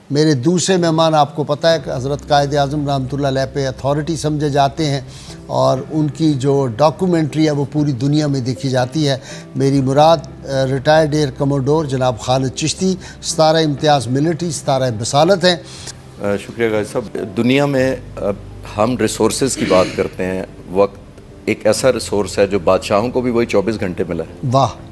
میرے دوسرے مہمان آپ کو پتہ ہے کہ حضرت قائد اعظم رحمۃ اللہ علیہ پہ اتھارٹی سمجھے جاتے ہیں اور ان کی جو ڈاکومنٹری ہے وہ پوری دنیا میں دیکھی جاتی ہے. میری مراد ریٹائرڈ ایئر کموڈور جناب خالد چشتی، ستارہ امتیاز ملٹری، ستارہ بصالت ہیں. شکریہ غازی صاحب. دنیا میں ہم ریسورسز کی بات کرتے ہیں. وقت ایک ایسا ریسورس ہے جو بادشاہوں کو بھی وہی 24 گھنٹے ملا ہے. واہ.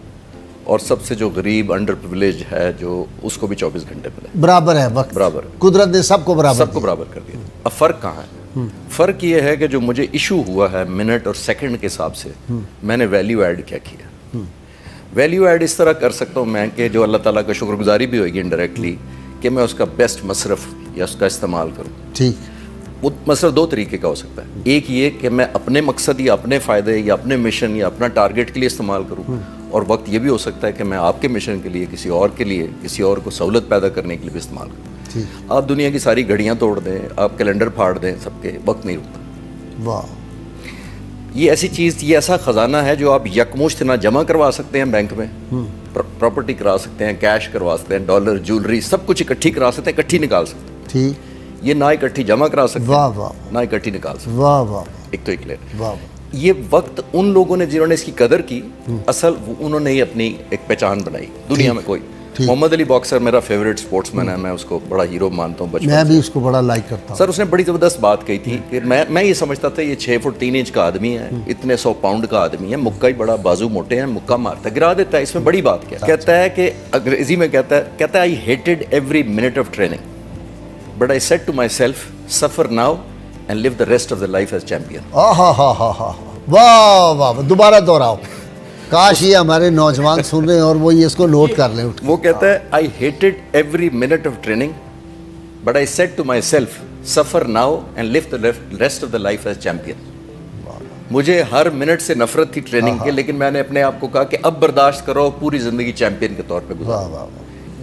اور سب سے جو غریب انڈر پریویلیج ہے جو اس کو بھی 24 گھنٹے ملا ہے. برابر ہے وقت. برابر. قدرت نے سب کو برابر کر دیا. اب فرق کہاں ہے؟ فرق یہ ہے کہ جو مجھے ایشو ہوا ہے منٹ اور سیکنڈ کے حساب سے میں نے ویلیو ایڈ کیا کیا. ویلیو ایڈ اس طرح کر سکتا ہوں میں کہ جو اللہ تعالیٰ کا شکر گزاری بھی ہوئے گی انڈائریکٹلی کہ میں اس کا بیسٹ مصرف یا اس کا استعمال کروں. ٹھیک. وہ مصرف دو طریقے کا ہو سکتا ہے. ایک یہ کہ میں اپنے مقصد یا اپنے فائدے یا اپنے مشن یا اپنا ٹارگیٹ کے لیے استعمال کروں. اور وقت یہ بھی ہو سکتا ہے کہ میں آپ کے مشن کے لیے کسی اور کے لیے کسی اور کو سہولت پیدا کرنے کے لیے بھی استعمال کروں. آپ دنیا کی ساری گھڑیاں توڑ دیں، آپ کیلنڈر پھاڑ دیں، سب کے وقت نہیں رکتا. واہ. یہ ایسی چیز، یہ ایسا خزانہ ہے جو آپ یکمشت نہ جمع کروا سکتے ہیں بینک میں، پراپرٹی کرا سکتے ہیں، کیش کروا سکتے ہیں، ڈالر، جیولری، سب کچھ اکٹھی کرا سکتے ہیں، اکٹھی نکال سکتے ہیں. ٹھیک. یہ نہ اکٹھی جمع کرا سکتے واہ ہیں واہ نہ اکٹھی نکال سکتے ہیں. واہ واہ. ایک تو ایک لے. واہ. یہ وقت ان لوگوں نے جنہوں نے اس کی قدر کی، اصل انہوں نے ہی اپنی ایک پہچان بنائی دنیا میں. کوئی محمد علی باکسر میرا فیوریٹ سپورٹس مین ہے، میں اس کو بڑا ہیرو مانتا ہوں بچپن میں بھی اس کو بڑا لائک کرتا ہوں. سر اس نے بڑی زبردست بات کہی تھی کہ میں یہ سمجھتا تھا یہ 6 فٹ 3 انچ کا آدمی ہے، اتنے 100 پاؤنڈ کا آدمی ہے، مکہ ہی بڑا، بازو موٹے ہیں، مکہ مارتا ہے، گرا دیتا ہے. اس میں بڑی بات کیا کہتا ہے کہ انگریزی میں کہتا ہے I hated every minute of training but I said to myself suffer now and live the rest of the life as champion. واہ واہ. دوبارہ دہراؤ. کاش یہ ہمارے نوجوان سن رہے ہیں اور وہ یہ اس کو نوٹ کر لیں. وہ کہتا ہے I hated every minute of training but I said to myself suffer now and live the rest of the life as champion. مجھے ہر منٹ سے نفرت تھی ٹریننگ کے، لیکن میں نے اپنے آپ کو کہا کہ اب برداشت کرو، پوری زندگی چیمپئن کے طور پہ گزارو.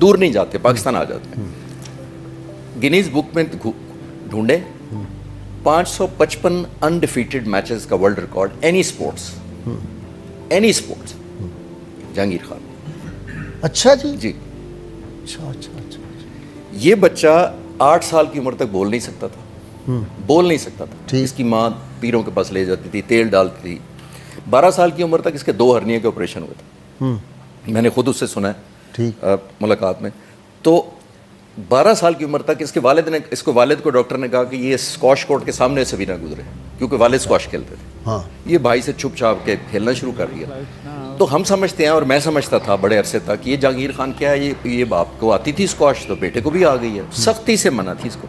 دور نہیں جاتے، پاکستان آ جاتے ہیں. گینیز بک میں ڈھونڈے 555 انڈیفیٹڈ میچز کا world record any sports Jahangir Khan. اچھا جی. جی. اچھا. یہ بچہ 8 سال کی عمر تک بول نہیں سکتا تھا. اس کی ماں پیروں کے پاس لے جاتی تھی، تیل ڈالتی تھی. 12 سال کی عمر تک اس کے 2 ہرنیے کے آپریشن ہوئے تھے. میں نے خود اس سے سنا ہے ملاقات میں. تو 12 سال کی عمر تک اس کے والد کو ڈاکٹر نے کہا کہ یہ اسکواش کورٹ کے سامنے سے بھی نہ گزرے، کیونکہ والد اسکواش کھیلتے تھے. یہ بھائی سے چھپ چھاپ کے کھیلنا شروع کر دیا. تو ہم سمجھتے ہیں، اور میں سمجھتا تھا بڑے عرصے تک، یہ جہانگیر خان کیا ہے، یہ باپ کو آتی تھی اسکواش تو بیٹے کو بھی آ گئی ہے. سختی سے منع تھی اس کو،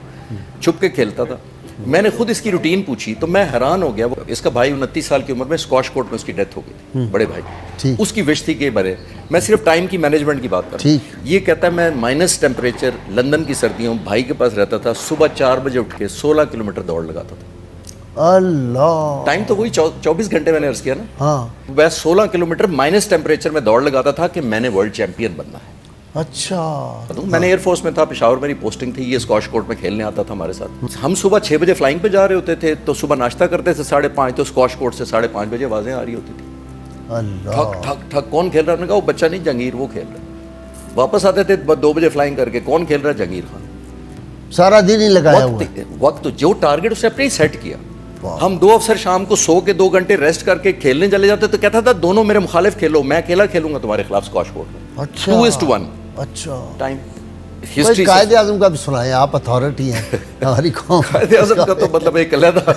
چھپ کے کھیلتا تھا. میں نے خود اس کی روٹین پوچھی تو میں حیران ہو گیا. اس کا بھائی 29 سال کی عمر میں اسکواش کورٹ میں اس کی ڈیتھ ہو گئی تھی، بڑے بھائی. اس کی وش تھی کہ بڑے، میں صرف ٹائم کی مینجمنٹ کی بات کر رہا ہوں. یہ کہتا ہے میں مائنس ٹیمپریچر لندن کی سردیوں بھائی کے پاس رہتا تھا، صبح 4 بجے اٹھ کے 16 کلومیٹر دوڑ لگاتا تھا. اللہ. ٹائم تو وہی 24 گھنٹے میں نے عرض کیا نا. میں 16 کلومیٹر مائنس ٹیمپریچر میں دوڑ لگاتا تھا کہ میں نے ورلڈ چیمپئن بننا ہے. اچھا. میں نے ایئر فورس میں تھا، پشاور میری پوسٹنگ تھی. یہ اسکواش کورٹ میں کھیلنے آتا تھا ہمارے ساتھ. ہم صبح 6 بجے فلائنگ پہ جا رہے ہوتے تھے تو صبح ناشتہ کرتے تھے 5:30، تو اسکواش کورٹ سے 5:30 بجے آوازیں آ رہی ہوتی تھی. ٹھک ٹھک ٹھک. کون کھیل رہا ہے؟ نے کہا وہ بچہ نہیں، جہانگیر وہ کھیل رہا ہے. واپس آتے تھے 2 بجے فلائنگ کر کے. کون کھیل رہا ہے؟ جہانگیر خان. سارا دن ہی لگایا ہوا. وقت جو ٹارگیٹ اس نے اپنے ہی سیٹ کیا. ہم 2 افسر شام کو سو کے 2 گھنٹے ریسٹ کر کے کھیلنے چلے جاتے تو کہتا تھا دونوں میرے مخالف کھیلو، میں اکیلا کھیلوں گا تمہارے خلاف اسکواش کورٹ میں. 2:1. اچھا. ٹائم. قائد اعظم کا بھی سنائیں، آپ اتھارٹی ہیں ہماری قوم. قائد اعظم کا تو مطلب ایک علیحدہ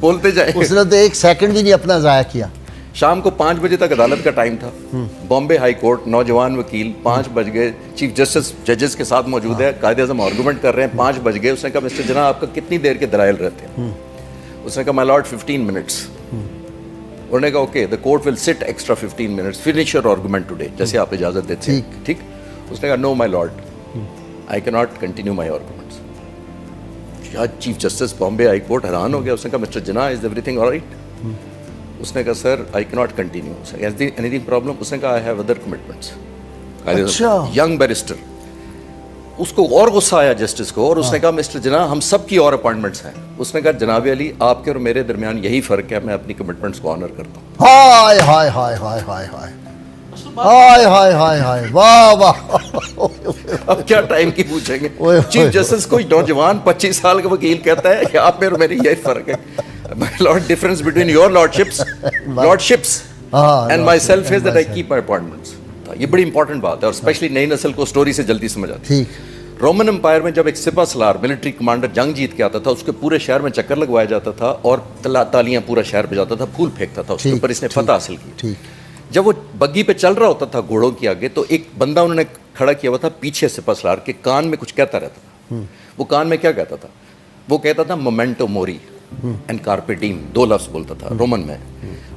بولتے جائیں. اس نے تو 1 سیکنڈ بھی نہیں اپنا ضائع کیا. شام کو 5 بجے تک عدالت کا ٹائم تھا. بامبے ہائی کورٹ، نوجوان وکیل. 5 بج گئے، چیف جسٹس ججز کے ساتھ موجود ہے، قائد اعظم آرگومنٹ کر رہے ہیں. 5 بج گئے. اس نے کہا مسٹر جناح آپ کا کتنی دیر کے دلائل رہتے ہیں؟ اس نے کہا مائی لارڈ 15 منٹس. انہوں نے کہا اوکے دا کورٹ ول سٹ extra 15 minutes, finish your argument today, جیسے آپ اجازت دیتے ہیں. ٹھیک. اس نے کہا نو مائی lord I can not continue my arguments. Chief justice Bombay high court حیران ہو گیا. اس نے کہا mister Jinnah is everything alright? اس نے کہا sir I can not continue. Anything problem? اس نے کہا I have other commitments. Young barrister. اس کو اور غصہ آیا جسٹس کو، اور اس نے کہا مسٹر جناح ہم سب کی اور اپوائنٹمنٹس ہیں. اس نے کہا جناب علی آپ کے اور میرے درمیان یہی فرق ہے، میں اپنی کمٹمنٹس کو آنر کرتا ہوں. ہائے ہائے ہائے ہائے ہائے ہائے. ہائے ہائے ہائے ہائے واہ واہ اب کیا ٹائم کی پوچھیں گے. اوئے چیف جسٹس کوئی نوجوان 25 سال کا وکیل کہتا ہے کہ آپ میں اور میرے یہ فرق ہے. My lord, difference between your lordships and myself is that I keep my appointments. یہ بڑی امپورٹنٹ بات ہے اور اسپیشلی نئی نسل کو سٹوری سے جلدی سمجھ آتی ہے. رومن امپائر میں جب ایک سپہ سالار ملٹری کمانڈر جنگ جیت کے آتا تھا اس کے پورے شہر میں چکر لگوایا جاتا تھا اور تالیاں پورا شہر پہ جاتا تھا, پھول پھینکتا تھا, اس کے اوپر اس نے فتح حاصل کی. جب وہ بگی پہ چل رہا ہوتا تھا گھوڑوں کے آگے تو ایک بندہ انہوں نے کھڑا کیا ہوا تھا پیچھے سپہ سالار کے کان میں کچھ کہتا رہتا تھا. وہ کان میں کیا کہتا تھا؟ وہ کہتا تھا مومنٹو موری اینڈ کارپے ڈیم, 2 لفظ بولتا تھا رومن میں.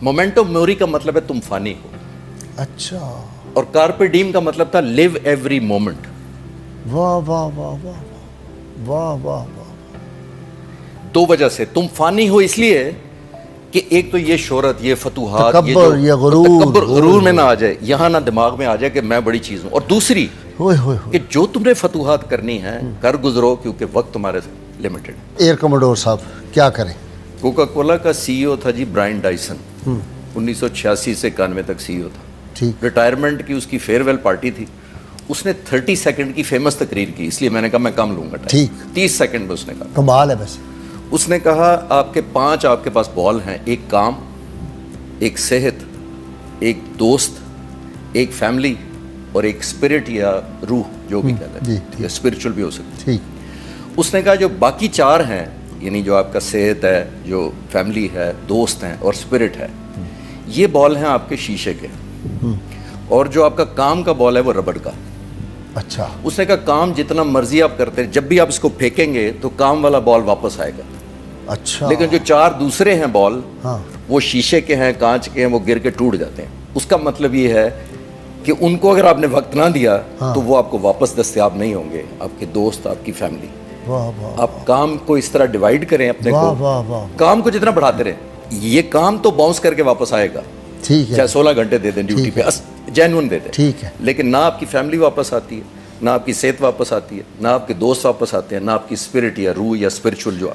مومنٹو موری کا مطلب ہے تم فانی ہو, اچھا, اور کارپے ڈیم کا مطلب تھا لیو ایوری مومنٹ. واہ واہ واہ واہ واہ واہ واہ. 2 وجہ سے تم فانی ہو, اس لیے کہ ایک تو یہ شہرت, یہ فتوحات, تکبر, یہ غرور میں نہ آ جائے, یہاں نہ دماغ میں آ جائے کہ میں بڑی چیز ہوں. اور دوسری کہ جو تم نے فتوحات کرنی ہے کر گزرو کیونکہ وقت تمہارے لمیٹڈ. ایئر کموڈور صاحب کیا کریں؟ کوکا کولا کا سی ای او تھا جی برائن ڈائسن, 1986 سے 91 تک سی ای او تھا. ریٹائرمنٹ کی اس کی فیئر ویل پارٹی تھی, اس نے 30 سیکنڈ کی فیمس تقریر کی, اس لیے میں نے کہا میں کم لوں گا ٹائم. 30 سیکنڈ میں اس نے کہا, کمال ہے. بس اس نے کہا آپ کے 5 آپ کے پاس بال ہیں, ایک کام, ایک صحت, ایک دوست, ایک فیملی اور ایک اسپرٹ یا روح, جو بھی کہتے ہیں, یا اسپرچل بھی ہو سکتی ہے. اس نے کہا جو باقی 4 ہیں, یعنی جو آپ کا صحت ہے, جو فیملی ہے, دوست ہیں اور اسپرٹ ہے, یہ بال ہیں آپ کے شیشے کے, اور جو آپ کا کام کا بال ہے وہ ربڑ کا. اچھا. اس نے کہا کام جتنا مرضی آپ کرتے ہیں, جب بھی آپ اس کو پھینکیں گے تو کام والا بال واپس آئے گا. اچھا. لیکن جو 4 دوسرے ہیں بال, وہ شیشے کے ہیں, کانچ کے ہیں, وہ گر کے ٹوٹ جاتے ہیں. اس کا مطلب یہ ہے کہ ان کو اگر آپ نے وقت نہ دیا تو وہ آپ کو واپس دستیاب نہیں ہوں گے, آپ کے دوست, آپ کی فیملی. آپ کام کو اس طرح ڈیوائڈ کریں اپنے کو, کام کو جتنا بڑھاتے رہیں, یہ کام تو باؤنس کر کے واپس آئے گا. ٹھیک ہے, چاہے 16 گھنٹے دے دیں ڈیوٹی پہ, جینون دے دیں, ٹھیک ہے, لیکن نہ آپ کی فیملی واپس آتی ہے, نہ آپ کی صحت واپس آتی ہے, نہ آپ کے دوست واپس آتے ہیں, نہ آپ کی اسپرٹ یا روح یا اسپرچول جو